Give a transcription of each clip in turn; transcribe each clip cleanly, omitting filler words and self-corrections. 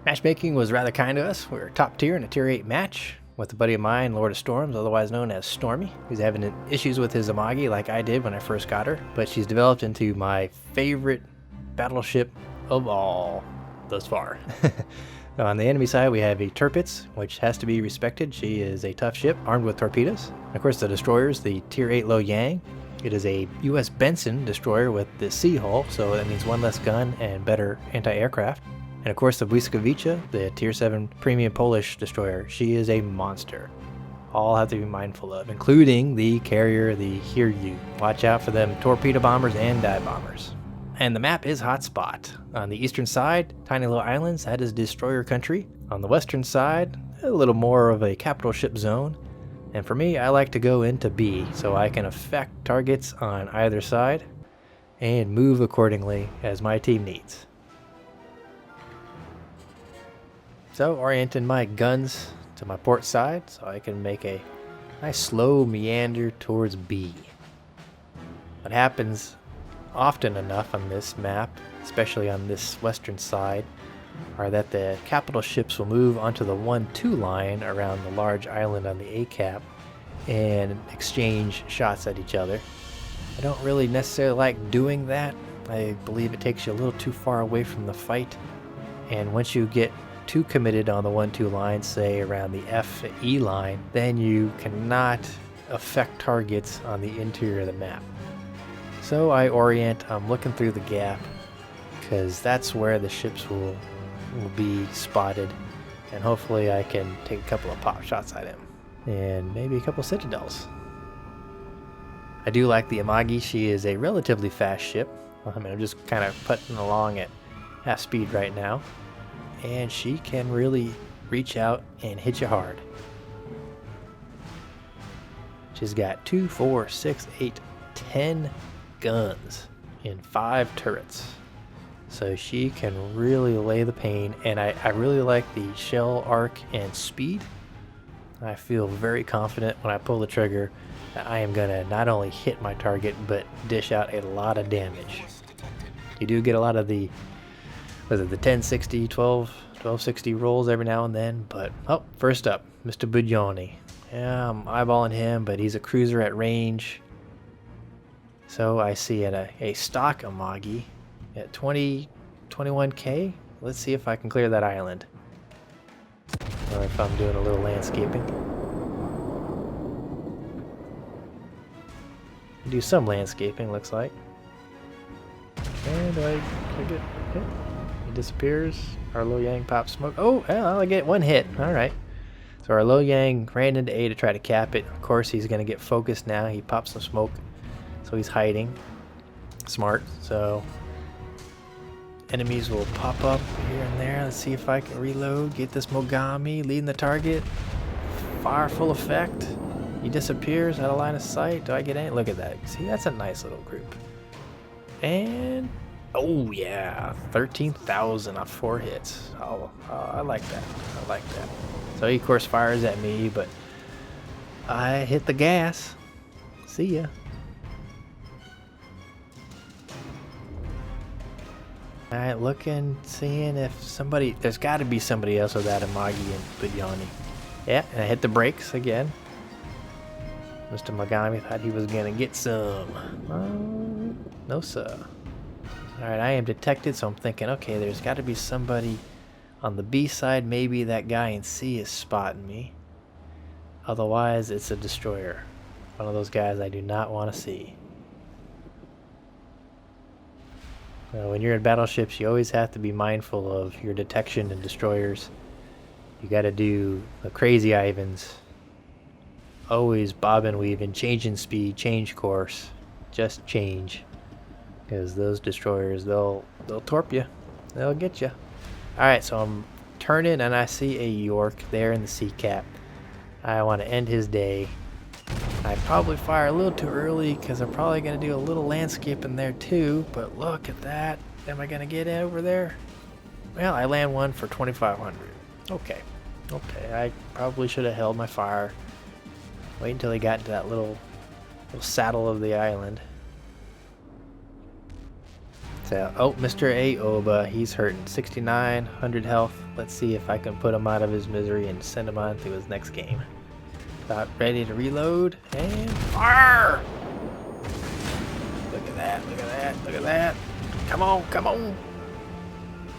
Matchmaking was rather kind to us. We were top tier in a tier 8 match with a buddy of mine, Lord of Storms, otherwise known as Stormy, who's having issues with his Amagi like I did when I first got her, but she's developed into my favorite battleship of all thus far. On the enemy side, we have a Tirpitz, which has to be respected. She is a tough ship armed with torpedoes. Of course, the destroyers, the tier 8 Lo Yang. It is a U.S. Benson destroyer with the sea hull, so that means one less gun and better anti-aircraft. And of course, the Błyskawica, the tier 7 premium Polish destroyer. She is a monster. All have to be mindful of, including the carrier, the Hiryu. Watch out for them torpedo bombers and dive bombers. And the map is Hotspot. On the eastern side, tiny little islands, that is destroyer country. On the western side, a little more of a capital ship zone. And for me, I like to go into B so I can affect targets on either side and move accordingly as my team needs. So orienting my guns to my port side so I can make a nice slow meander towards B. What happens often enough on this map, especially on this western side, are that the capital ships will move onto the 1-2 line around the large island on the A cap and exchange shots at each other. I don't really necessarily like doing that. I believe it takes you a little too far away from the fight, and once you get too committed on the 1-2 line, say around the F-E line, then you cannot affect targets on the interior of the map. So I orient, I'm looking through the gap, because that's where the ships will be spotted, and hopefully I can take a couple of pop shots at him, and maybe a couple of citadels. I do like the Amagi. She is a relatively fast ship. I mean, I'm just kind of putting along at half speed right now, and she can really reach out and hit you hard. She's got 2, 4, 6, 8, 10 guns in 5 turrets. So she can really lay the pain, and I really like the shell arc and speed. I feel very confident when I pull the trigger that I am going to not only hit my target, but dish out a lot of damage. You do get a lot of the, was it the 1060, 1260 rolls every now and then, but, oh, first up, Mr. Buglioni. Yeah, I'm eyeballing him, but he's a cruiser at range. So I see a stock Amagi at 21k. Let's see if I can clear that island, or if I'm doing a little landscaping. Do some landscaping, looks like. And do I get hit? He disappears. Our Lo Yang pops smoke. Oh, well, I get one hit. All right. So our Lo Yang ran into A to try to cap it. Of course, he's going to get focused now. He pops some smoke, so he's hiding. Smart. So enemies will pop up here and there. Let's see if I can reload. Get this Mogami leading the target. Fire full effect. He disappears out of line of sight. Do I get any? Look at that. See, that's a nice little group. And oh yeah, 13,000 off 4 hits. Oh, I like that. I like that. So he of course fires at me, but I hit the gas. See ya. Alright, looking, seeing if somebody, there's got to be somebody else with that Amagi and Buglioni. Yeah, and I hit the brakes again. Mr. Mogami thought he was gonna get some. No sir. Alright, I am detected, so I'm thinking, okay, there's got to be somebody on the B side. Maybe that guy in C is spotting me. Otherwise, it's a destroyer. One of those guys I do not want to see. When you're in battleships, you always have to be mindful of your detection and destroyers. You got to do the crazy Ivans. Always bobbing, weaving, changing speed, change course. Just change. Because those destroyers, they'll torp you. They'll get you. Alright, so I'm turning and I see a York there in the sea cap. I want to end his day. I probably fire a little too early because I'm probably going to do a little landscaping there too. But look at that. Am I going to get over there? Well, I land one for 2,500. Okay. Okay, I probably should have held my fire. Wait until he got into that little saddle of the island. So, oh, Mr. Aoba, he's hurting. 69, 100 health. Let's see if I can put him out of his misery and send him on to his next game. About ready to reload and fire! Look at that, look at that, look at that. Come on, come on.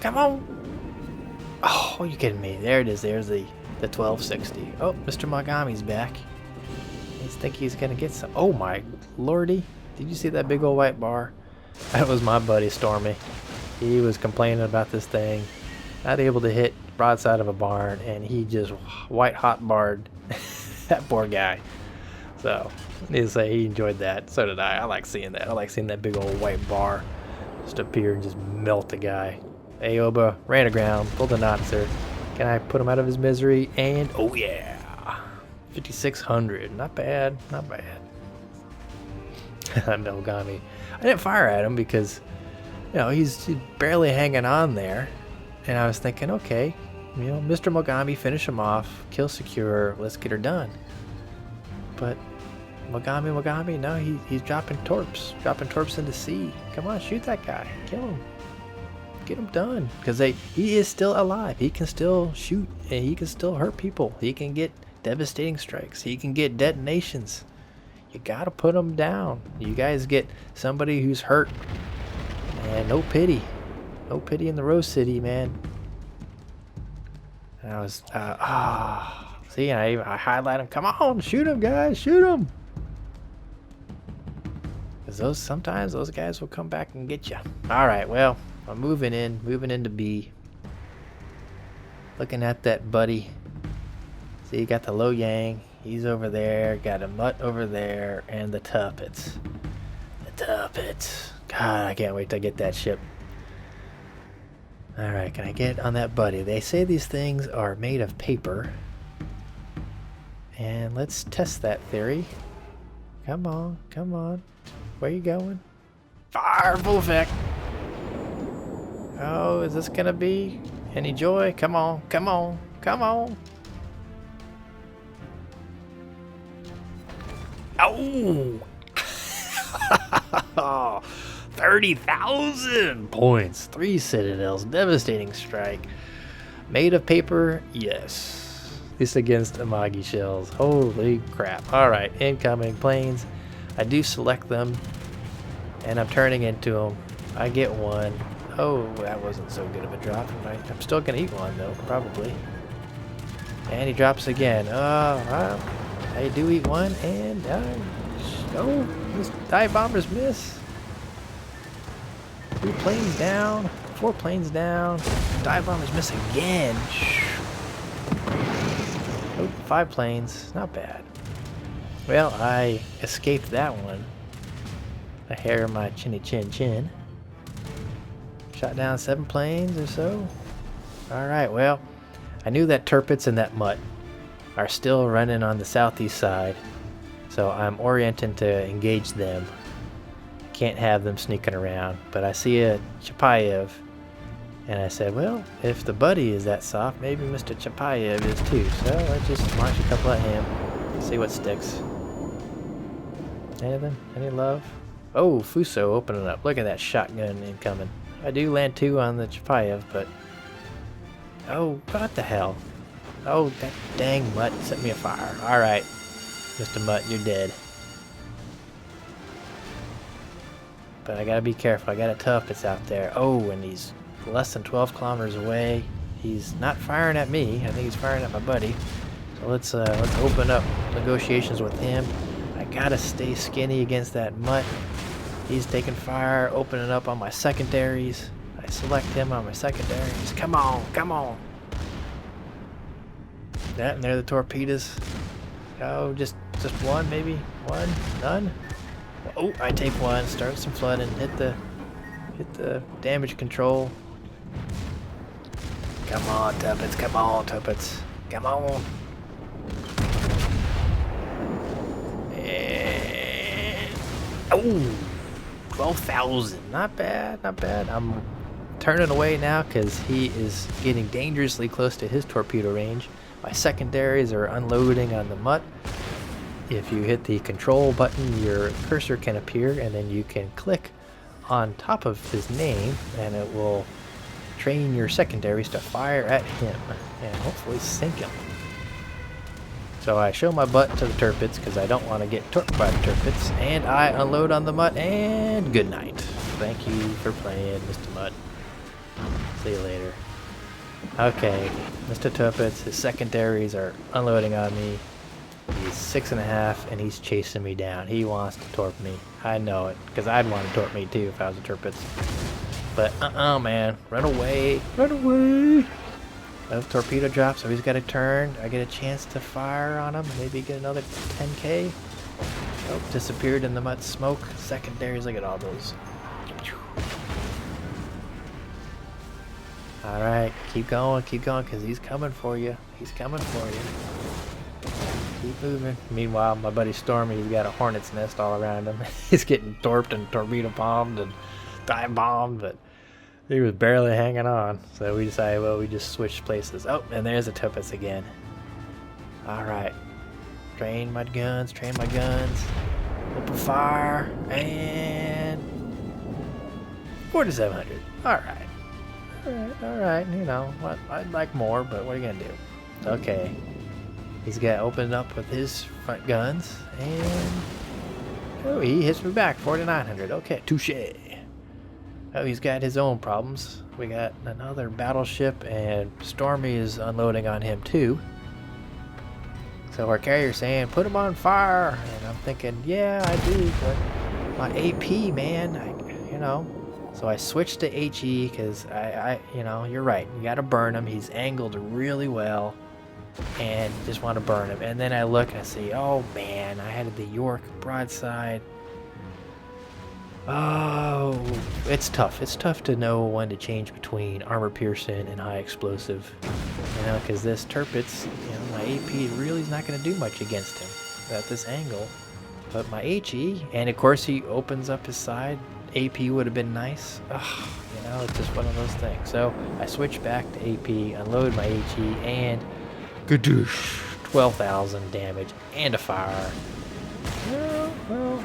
Come on. Oh, are you kidding me? There it is. There's the 1260. Oh, Mr. Mogami's back. I think he's going to get some. Oh, my lordy. Did you see that big old white bar? That was my buddy Stormy. He was complaining about this thing. Not able to hit broadside of a barn, and he just white hot barred that poor guy. So, needless to say, he enjoyed that. So did I. I like seeing that. I like seeing that big old white bar just appear and just melt the guy. Aoba ran aground, pulled a Notzer. Can I put him out of his misery? And oh yeah, 5,600. Not bad, not bad. Mogami. I didn't fire at him because, you know, he's barely hanging on there. And I was thinking, okay, you know, Mr. Mogami, finish him off, kill secure, let's get her done. But Mogami, no, he's dropping torps into sea. Come on, shoot that guy, kill him, get him done. Because he is still alive. He can still shoot and he can still hurt people. He can get devastating strikes. He can get detonations. You gotta put him down. You guys get somebody who's hurt, and no pity in the Rose City, man. And I was see, I highlight him. Come on, shoot him, guys, shoot him. Because sometimes those guys will come back and get you. All right, well, I'm moving into B. Looking at that buddy. See, you got the Lo Yang. He's over there. Got a Mutt over there, and the Tuppets. The Tuppets. God, I can't wait to get that ship. All right, can I get on that buddy? They say these things are made of paper. And let's test that theory. Come on, come on. Where you going? Fire, full effect. Oh, is this gonna be any joy? Come on, come on, come on. Oh! 30,000 points. 3 citadels. Devastating strike. Made of paper? Yes. This against Amagi shells. Holy crap. Alright, incoming planes. I do select them. And I'm turning into them. I get one. Oh, that wasn't so good of a drop. I'm still going to eat one, though, probably. And he drops again. Oh, I do eat one, and oh, these dive bombers miss. 3 planes down, 4 planes down. Dive bombers miss again. Oh, 5 planes, not bad. Well, I escaped that one. A hair of my chinny chin chin. Shot down 7 planes or so. All right, well, I knew that Turpets and that Mutt are still running on the southeast side, so I'm orienting to engage them. Can't have them sneaking around, but I see a Chapayev, and I said, well, if the buddy is that soft, maybe Mr. Chapayev is too, so let's just launch a couple at him, see what sticks. Anything? Any love? Oh, Fuso opening up. Look at that shotgun incoming. I do land 2 on the Chapayev, but oh, what the hell? Oh, that dang Mutt set me afire. Alright, Mr. Mutt, you're dead. But I gotta be careful. I got a Tuppets out there. Oh, and he's less than 12 kilometers away. He's not firing at me. I think he's firing at my buddy. So let's open up negotiations with him. I gotta stay skinny against that Mutt. He's taking fire, opening up on my secondaries. I select him on my secondaries. Come on, come on. That, and there are the torpedoes. Oh, just one maybe? One? None? Oh, I take one, start some flooding, hit the damage control. Come on, Tuppets, come on, Tuppets. Come on. And oh, 12,000. Not bad, not bad. I'm turning away now because he is getting dangerously close to his torpedo range. My secondaries are unloading on the Mutt. If you hit the control button, your cursor can appear, and then you can click on top of his name, and it will train your secondaries to fire at him and hopefully sink him. So I show my butt to the turpits because I don't want to get torqued by the turpits, and I unload on the mutt, and good night. Thank you for playing, Mr. Mutt. See you later. Okay, Mr. Turpits, his secondaries are unloading on me. He's 6.5 and he's chasing me down. He wants to torp me. I know it, because I'd want to torp me too if I was a Turpits. But man, run away, run away. Torpedo drops, so he's got a turn. I get a chance to fire on him, maybe get another 10k. Oh, disappeared in the mud smoke. Secondaries, look at all those. Alright, keep going, because he's coming for you. He's coming for you. Keep moving. Meanwhile, my buddy Stormy, he's got a hornet's nest all around him. He's getting torped and torpedo bombed and dive bombed, but he was barely hanging on. So we decided, well, we just switched places. Oh, and there's the Turpits again. Alright. Train my guns, Open fire, and 4,700. Alright, you know, what, I'd like more, but what are you gonna do? Okay. He's got opened up with his front guns, and oh, he hits me back, 4,900. Okay, touche. Oh, he's got his own problems. We got another battleship, and Stormy is unloading on him too. So our carrier's saying, put him on fire, and I'm thinking, yeah, I do, but my AP, man, you know. So I switched to HE because you know, you're right. You got to burn him. He's angled really well, and just want to burn him. And then I look and I see, oh man, I had the York broadside. Oh, it's tough. It's tough to know when to change between armor piercing and high explosive. You know, because this Turpits, you know, my AP really is not going to do much against him at this angle. But my HE, and of course he opens up his side. AP would have been nice. Ugh, you know, it's just one of those things. So I switch back to AP, unload my HE, and gadoosh, 12,000 damage and a fire. Well,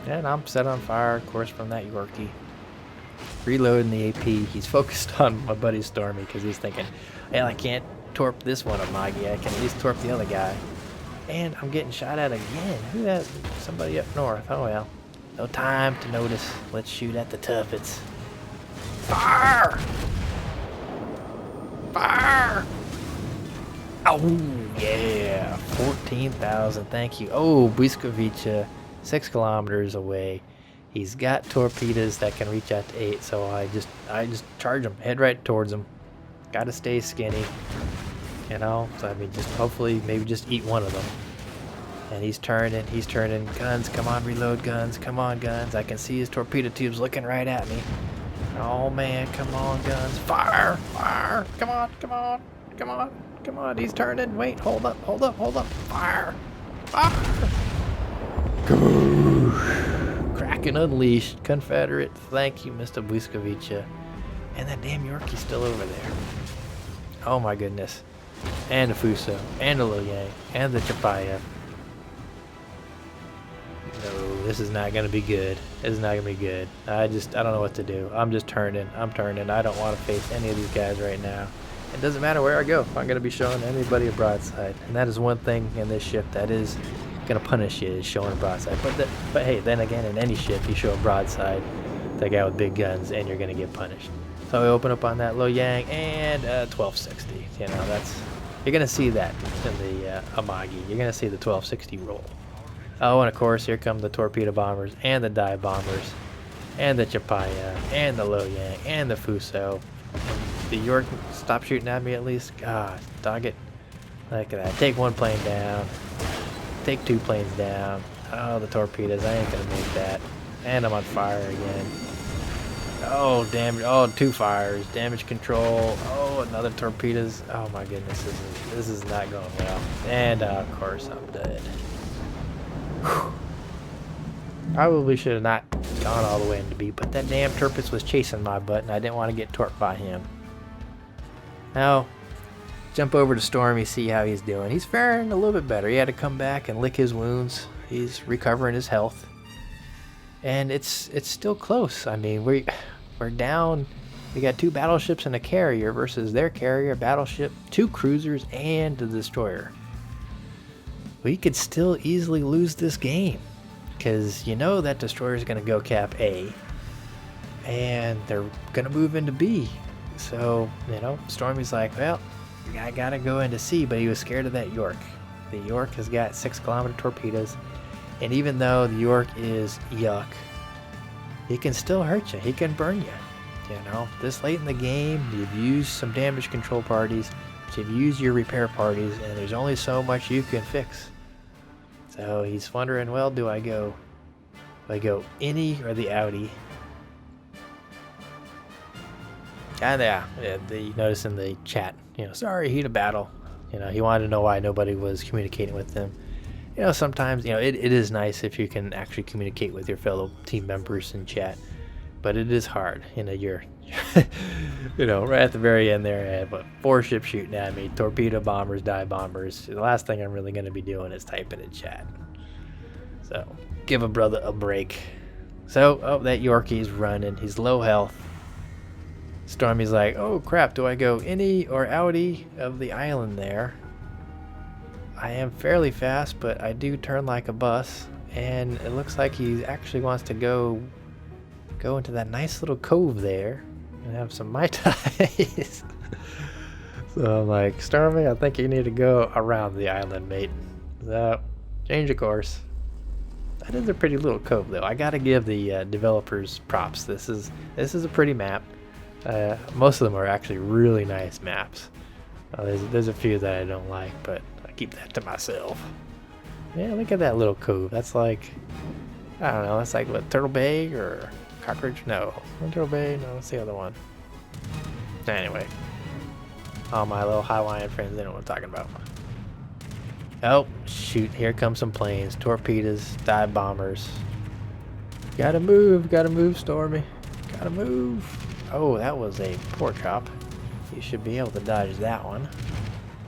and I'm set on fire, of course, from that Yorkie. Reloading the AP. He's focused on my buddy Stormy because he's thinking, well, I can't torp this one Amagi. I can at least torp the other guy. And I'm getting shot at again. Who that? Somebody up north. Oh well. No time to notice. Let's shoot at the Turpits. Fire! Fire! Oh, yeah. 14,000. Thank you. Oh, Błyskawice, 6 kilometers away. He's got torpedoes that can reach out to 8, so I just charge him. Head right towards him. Gotta stay skinny. You know? So, I mean, just hopefully, maybe just eat one of them. And he's turning. Guns, come on, reload guns. Come on, guns. I can see his torpedo tubes looking right at me. Oh, man, come on, guns. Fire! Fire! Come on. He's turning. Wait, hold up. Fire! Fire! Kraken unleashed. Confederate. Thank you, Mr. Błyskawice. And that damn Yorkie's still over there. Oh, my goodness. And the Fuso. And the Liang. And the Chapaya. No, this is not going to be good. I don't know what to do. I'm turning. I don't want to face any of these guys right now. It doesn't matter where I go. I'm going to be showing anybody a broadside. And that is one thing in this ship that is going to punish you, is showing a broadside. But hey, then again, in any ship, you show a broadside to the guy with big guns, and you're going to get punished. So I open up on that Loyang, and 1260. You know, you're going to see that in the Amagi. You're going to see the 1260 roll. Oh, and of course, here come the torpedo bombers, and the dive bombers, and the Chapaya, and the Loyang, and the Fuso. The York stop shooting at me at least. God, dog it. Look at that. Take one plane down. Take 2 planes down. Oh, the torpedoes. I ain't gonna make that. And I'm on fire again. Oh, damage. Oh, 2 fires. Damage control. Oh, another torpedoes. Oh my goodness. This is not going well. And of course, I'm dead. Whew. Probably should have not gone all the way into B, but that damn Turpits was chasing my butt, and I didn't want to get torqued by him. Now, jump over to Stormy, see how he's doing. He's faring a little bit better. He had to come back and lick his wounds. He's recovering his health. and it's still close. I mean, we're down. We got 2 battleships and a carrier versus their carrier, battleship, 2 cruisers, and the destroyer. We could still easily lose this game because you know that destroyer is going to go cap A, and they're going to move into B. So, you know, Stormy's like, well, I got to go into C, but he was scared of that York. The York has got 6-kilometer torpedoes, and even though the York is yuck, he can still hurt you. He can burn you. You know, this late in the game, you've used some damage control parties, you've used your repair parties, and there's only so much you can fix. So he's wondering, well, do I go innie or the outie? And yeah, you notice in the chat, you know, sorry, heat of battle. You know, he wanted to know why nobody was communicating with him. You know, sometimes, you know, it is nice if you can actually communicate with your fellow team members in chat. But it is hard, you know, you're, you know, right at the very end there, I have 4 ships shooting at me, torpedo bombers, dive bombers. The last thing I'm really going to be doing is typing in chat. So, give a brother a break. So, oh, that Yorkie's running, he's low health. Stormy's like, oh crap, do I go innie or outie of the island there? I am fairly fast, but I do turn like a bus, and it looks like he actually wants to go into that nice little cove there and have some Mai Tais. So I'm like, Stormy, I think you need to go around the island, mate. So, change of course. That is a pretty little cove, though. I gotta give the developers props. This is a pretty map. Most of them are actually really nice maps. There's a few that I don't like, but I keep that to myself. Yeah, look at that little cove. That's like, I don't know, that's like what, Turtle Bay or Cockroach? No. Turtle Bay? No, what's the other one? Anyway. All my little Hawaiian friends, they know what I'm talking about. Oh, shoot. Here come some planes. Torpedoes, dive bombers. Gotta move, Stormy. Gotta move. Oh, that was a poor chop. You should be able to dodge that one.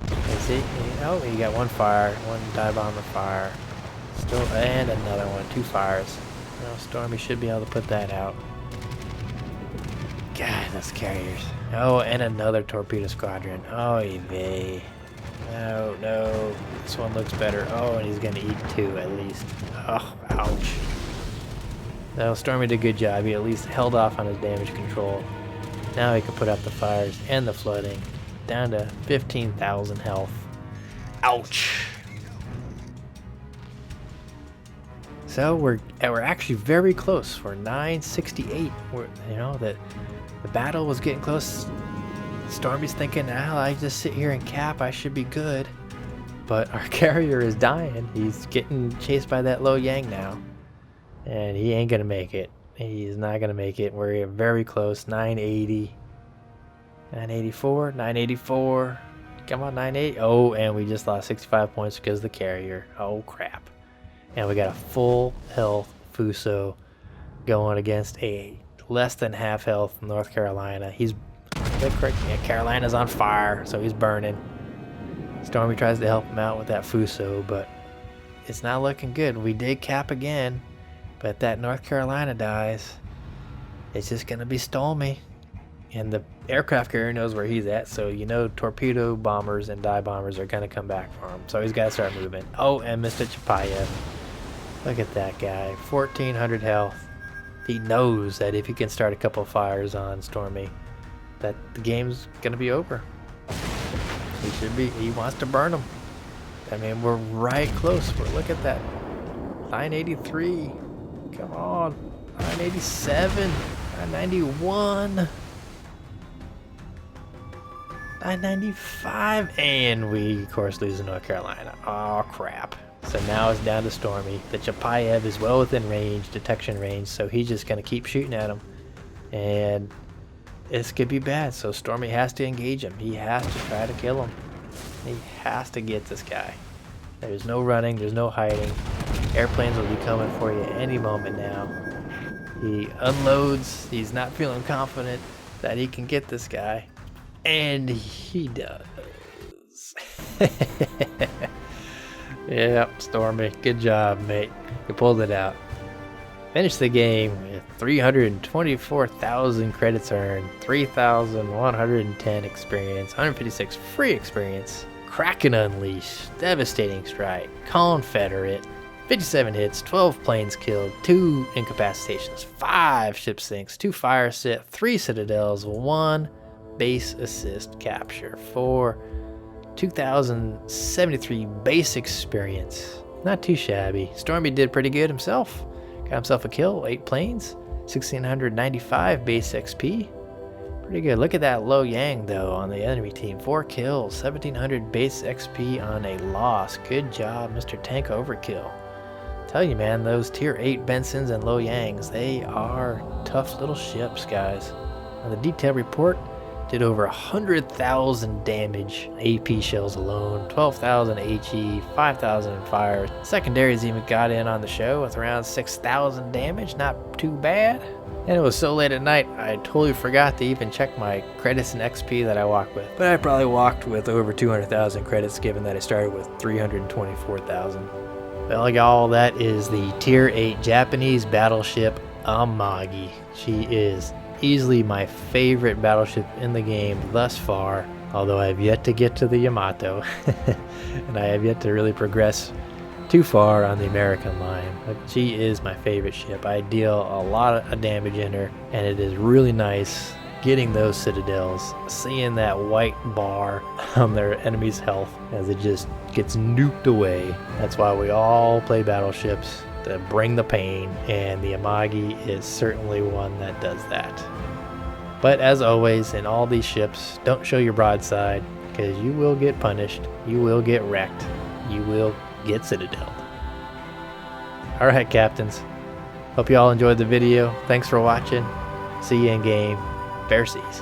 Is it? Oh, you got 1 fire, 1 dive bomber fire. Still, and another one, 2 fires. Well, Stormy should be able to put that out. God, those carriers. Oh, and another torpedo squadron. Oh, vey. No, no. This one looks better. Oh, and he's going to eat 2 at least. Oh, ouch. No, Stormy did a good job. He at least held off on his damage control. Now he can put out the fires and the flooding. Down to 15,000 health. Ouch. So we're actually very close. We're 968. You know that the battle was getting close. Stormy's thinking, I just sit here and cap, I should be good. But our carrier is dying. He's getting chased by that Lo Yang now, and he ain't gonna make it. He's not gonna make it. We're very close. 980, 984, 984. Come on, 980. Oh, and we just lost 65 points because of the carrier. Oh crap. And we got a full health Fuso going against a less than half health North Carolina. Carolina's on fire, so he's burning. Stormy tries to help him out with that Fuso, but it's not looking good. We did cap again, but that North Carolina dies. It's just gonna be Stormy. And the aircraft carrier knows where he's at, so you know torpedo bombers and dive bombers are gonna come back for him. So he's gotta start moving. Oh, and Mr. Chapayev. Look at that guy, 1,400 health. He knows that if he can start a couple fires on Stormy, that the game's gonna be over. He wants to burn them. I mean, we're right close. Look at that. 983. Come on. 987. 991. 995. And we, of course, lose to North Carolina. Oh, crap. So now it's down to Stormy. The Chapayev is well within range, detection range, so he's just going to keep shooting at him. And this could be bad, so Stormy has to engage him. He has to try to kill him. He has to get this guy. There's no running, there's no hiding. Airplanes will be coming for you any moment now. He unloads. He's not feeling confident that he can get this guy. And he does. Yep, Stormy. Good job, mate. You pulled it out. Finish the game with 324,000 credits earned, 3,110 experience, 156 free experience, Kraken Unleashed, Devastating Strike, Confederate, 57 hits, 12 planes killed, 2 incapacitations, 5 ship sinks, 2 fire set, 3 citadels, 1 base assist capture for 2,073 base experience. Not too shabby. Stormy did pretty good himself. Got himself a kill, 8 planes, 1,695 base XP. Pretty good. Look at that Lo Yang though on the enemy team. 4 kills, 1,700 base XP on a loss. Good job, Mr. Tank Overkill. Tell you, man, those tier 8 Bensons and Lo Yangs, they are tough little ships, guys. On the detail report, did over 100,000 damage, AP shells alone, 12,000 HE, 5,000 fire. Secondaries even got in on the show with around 6,000 damage, not too bad. And it was so late at night, I totally forgot to even check my credits and XP that I walked with. But I probably walked with over 200,000 credits given that I started with 324,000. Well, y'all, that is the tier 8 Japanese battleship Amagi. She is easily my favorite battleship in the game thus far, although I have yet to get to the Yamato and I have yet to really progress too far on the American line. But she is my favorite ship. I deal a lot of damage in her, and it is really nice getting those citadels, seeing that white bar on their enemy's health as it just gets nuked away. That's why we all play battleships, to bring the pain, and the Amagi is certainly one that does that. But as always, in all these ships, don't show your broadside, because you will get punished, you will get wrecked, you will get citadeled. Alright, captains, hope you all enjoyed the video. Thanks for watching. See you in game. Fair seas.